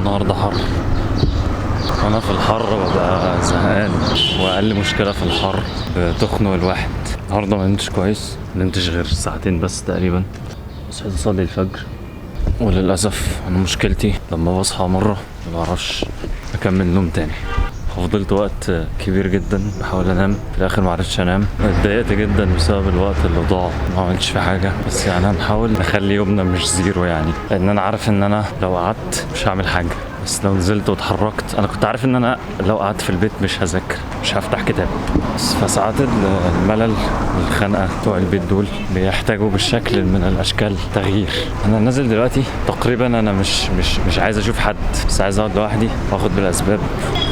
النهارده حر، وانا في الحر ببقى زهقان، واقل مشكله في الحر تخنق الواحد. النهارده ما نمتش كويس، ما نمتش غير ساعتين بس تقريبا. صحيت اصلي الفجر، وللاسف انا مشكلتي لما بصحى مره ما بعرفش اكمل نوم تاني. فضلت وقت كبير جدا بحاول انام، في الاخر ما عرفتش انام. اتضايقت جدا بسبب الوقت اللي ضاع، ما عملتش فيه حاجه. بس يعني هنحاول نخلي يومنا مش زيرو، يعني لان انا عارف ان انا لو قعدت مش هعمل حاجه، بس لو نزلت واتحركت. انا كنت عارف ان انا لو قعدت في البيت مش هذاكر، مش هفتح كتاب. بس فساعات الملل والخنقه بتوع البيت دول بيحتاجوا بالشكل من الاشكال تغيير. انا نازل دلوقتي تقريبا، انا مش عايز اشوف حد، بس عايز اقعد لوحدي واخد بالاسباب،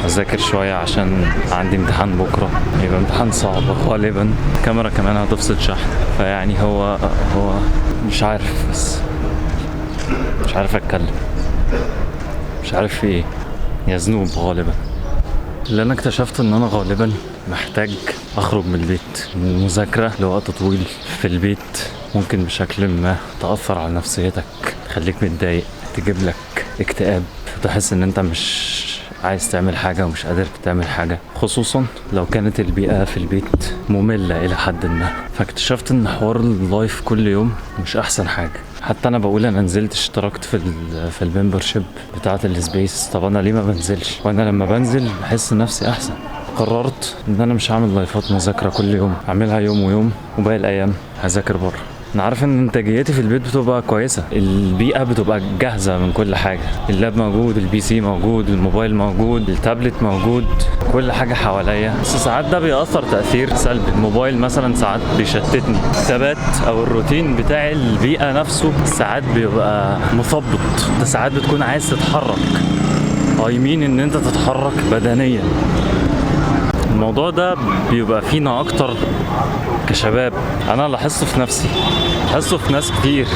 اذاكر شويه عشان عندي امتحان بكره، يبقى امتحان صعب غالبا. الكاميرا كمان هتفصل شحن، فيعني هو مش عارف، بس مش عارف اتكلم، مش عارف في ايه، يا ذنوب غالبا. اللي انا اكتشفت ان انا غالبا محتاج اخرج من البيت. المذاكرة لوقت طويل في البيت ممكن بشكل ما تأثر على نفسيتك، تخليك متضايق، تجيب لك اكتئاب، تحس ان انت مش عايز تعمل حاجة ومش قادر تعمل حاجة، خصوصا لو كانت البيئة في البيت مملة الى حد ما. فاكتشفت ان حوار اللايف كل يوم مش احسن حاجة. حتى انا بقول انا نزلت اشتركت في الممبرشيب بتاعه السبيس. طب انا ليه ما بنزلش؟ وانا لما بنزل بحس نفسي احسن. قررت ان انا مش هعمل لايفات مذاكره كل يوم، اعملها يوم ويوم، وباقي الايام هذاكر بره. انا عارف ان انتاجيتي في البيت بتبقى كويسه، البيئه بتبقى جاهزه من كل حاجه، اللاب موجود، البي سي موجود، الموبايل موجود، التابلت موجود، كل حاجه حواليا. بس ساعات ده بيأثر تأثير سلبي. الموبايل مثلا ساعات بيشتتني، الثبات او الروتين بتاع البيئه نفسه ساعات بيبقى مثبط. انت ساعات بتكون عايز تتحرك، ان انت تتحرك بدنيا. الموضوع ده بيبقى فينا اكتر كشباب. انا لاحظته في نفسي، لاحظته في ناس كتير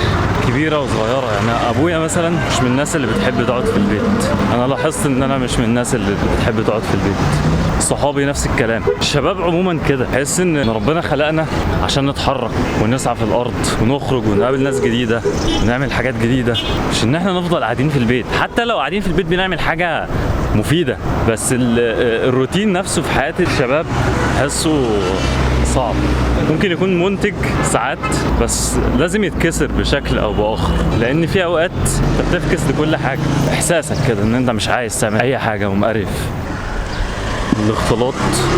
كبيره وصغيره. يعني ابويا مثلا مش من الناس اللي بتحب تقعد في البيت، انا لاحظت ان انا مش من الناس اللي بتحب تقعد في البيت. صحابي نفس الكلام. الشباب عموما كده، تحس ان ربنا خلقنا عشان نتحرك ونسعى في الارض ونخرج ونقابل ناس جديده ونعمل حاجات جديده، مش ان احنا نفضل قاعدين في البيت. حتى لو قاعدين في البيت بنعمل حاجه مفيده، بس الروتين نفسه في حياه الشباب حسه صعب. ممكن يكون منتج ساعات، بس لازم يتكسر بشكل او باخر، لان في اوقات انت بتفكس لكل حاجه. احساسك كده ان انت مش عايز تعمل اي حاجه ومقرف. الاختلاط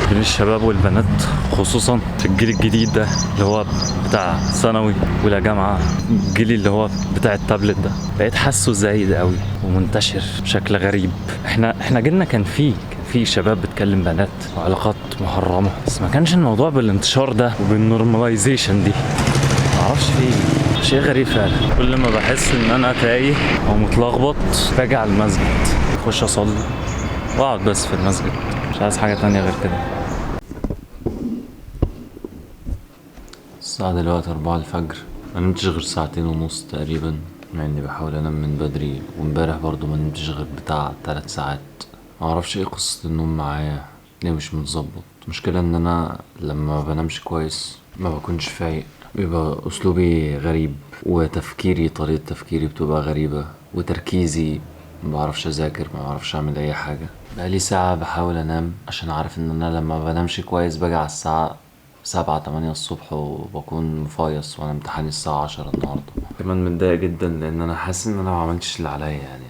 بين الشباب والبنات، خصوصا في الجيل الجديد ده اللي هو بتاع ثانوي ولا جامعه، الجيل اللي هو بتاع التابلت ده، بقيت حاسه زايد قوي ومنتشر بشكل غريب. احنا جيلنا كان في شباب بتكلم بنات وعلاقات محرمه، بس ما كانش الموضوع بالانتشار ده وبالنورماليزيشن دي. معرفش في شيء غريب فعلا. كل ما بحس ان انا تايه او متلخبط باجي على المسجد، اخش اصلي واقعد بس في المسجد، مش عايز حاجه تانية غير كده. الساعه دلوقتي 4 الفجر، ما نمتش غير ساعتين ونص تقريبا، مع اني بحاول انام من بدري، وامبارح برضو ما نمتش غير بتاع 3 ساعات. معرفش ايه قصة النوم معايا، ليه مش متظبط. مشكلة ان انا لما بنامش كويس ما بكونش فايق، بيبقى اسلوبي غريب، وتفكيري طريقة تفكيري بتبقى غريبة، وتركيزي ما بعرفش اذاكر، ما بعرفش اعمل اي حاجة. بقالي ساعة بحاول انام، عشان عارف ان انا لما بنامش كويس باجي على الساعة 7-8 الصبح وبكون مفايص، وانا امتحاني الساعة 10 النهاردة. كمان متضايق جدا لان انا حاسس ان انا ما عملتش اللي عليا. يعني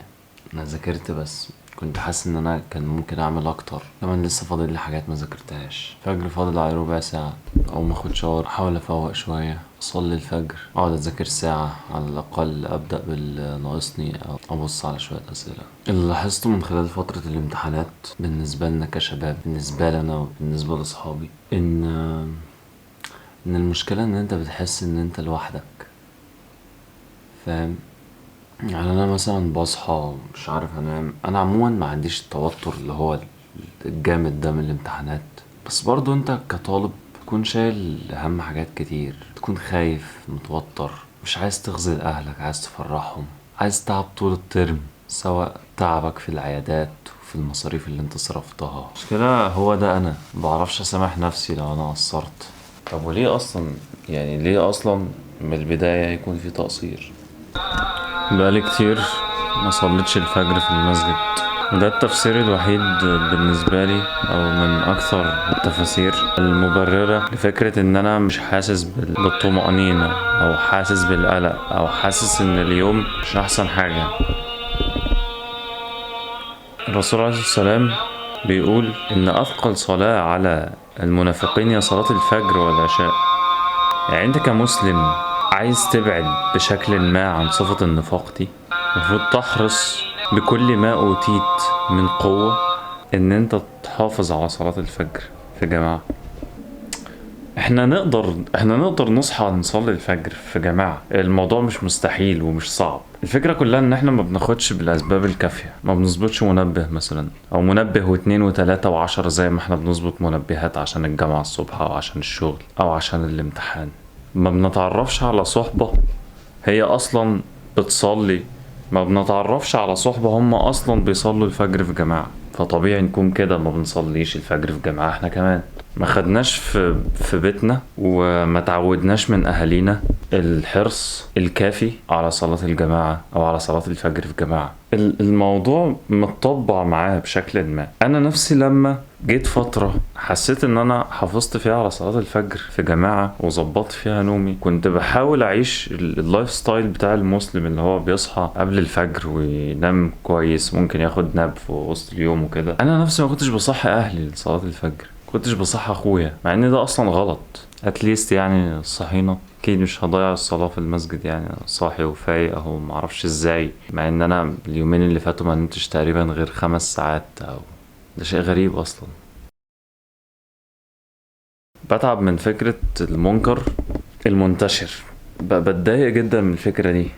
انا ذاكرت، بس كنت حاسس ان انا كان ممكن اعمل اكتر. كمان لسه فاضل لي حاجات ما ذاكرتهاش. فجر فاضل على ربع ساعه، اقوم اخد شاور، احاول افوق شويه، اصلي الفجر، اقعد اذاكر ساعه على الاقل، ابدا بالناقصني او ابص على شويه اسئله. اللي لاحظته من خلال فتره الامتحانات بالنسبه لنا كشباب، بالنسبه لنا وبالنسبه لاصحابي، ان المشكله ان انت بتحس ان انت لوحدك، فاهم؟ يعني انا مثلا بصحى مش عارف انام. انا عموما ما عنديش التوتر اللي هو الجامد ده من الامتحانات، بس برضو انت كطالب تكون شايل اهم حاجات كتير، تكون خايف، متوتر، مش عايز تخذل اهلك، عايز تفرحهم، عايز تعب طول الترم، سواء تعبك في العيادات وفي المصاريف اللي انت صرفتها. المشكلة هو ده، انا مبعرفش اسامح نفسي لو انا قصرت. طب وليه اصلا؟ يعني ليه اصلا من البداية يكون في تقصير؟ بقالي كتير ما صليتش الفجر في المسجد. وده التفسير الوحيد بالنسبة لي، أو من أكثر التفاسير المبررة لفكرة إن أنا مش حاسس بالطمأنينة، أو حاسس بالقلق، أو حاسس إن اليوم مش أحسن حاجة. الرسول عليه الصلاة والسلام بيقول إن أثقل صلاة على المنافقين هي صلاة الفجر والعشاء. يعني أنت كمسلم عايز تبعد بشكل ما عن صفة النفاق دي، المفروض تحرص بكل ما أوتيت من قوة إن أنت تحافظ على صلاة الفجر في جماعة. احنا نقدر نصحى نصلي الفجر في جماعة، الموضوع مش مستحيل ومش صعب. الفكرة كلها ان احنا ما بناخدش بالاسباب الكافية، ما بنظبطش منبه مثلا، او منبه واتنين وتلاتة وعشرة زي ما احنا بنظبط منبهات عشان الجامعة الصبح او عشان الشغل او عشان الامتحان. ما بنتعرفش على صحبة هي اصلا بتصلي، ما بنتعرفش على صحبة هم اصلا بيصلوا الفجر في جماعة، فطبيعي نكون كده ما بنصليش الفجر في جماعة احنا كمان. ما خدناش في بيتنا وما تعودناش من اهالينا الحرص الكافي على صلاة الجماعة او على صلاة الفجر في جماعة. الموضوع متطبع معاه بشكل ما. انا نفسي لما جيت فترة حسيت ان انا حافظت فيها على صلاة الفجر في جماعة وظبطت فيها نومي، كنت بحاول اعيش اللايف ستايل بتاع المسلم اللي هو بيصحى قبل الفجر وينام كويس، ممكن ياخد ناب في وسط اليوم وكده. انا نفسي ما كنتش بصحي اهلي لصلاة الفجر، كنتش بصحى اخويا، مع ان ده اصلا غلط. اتليست يعني صحينا، اكيد مش هضيع الصلاة في المسجد، يعني صاحي وفايق اهو، معرفش ازاي، مع ان انا اليومين اللي فاتوا ما نمتش تقريبا غير 5 ساعات، او ده شيء غريب اصلا. بتعب من فكرة المنكر المنتشر، بتضايق جدا من الفكرة دي.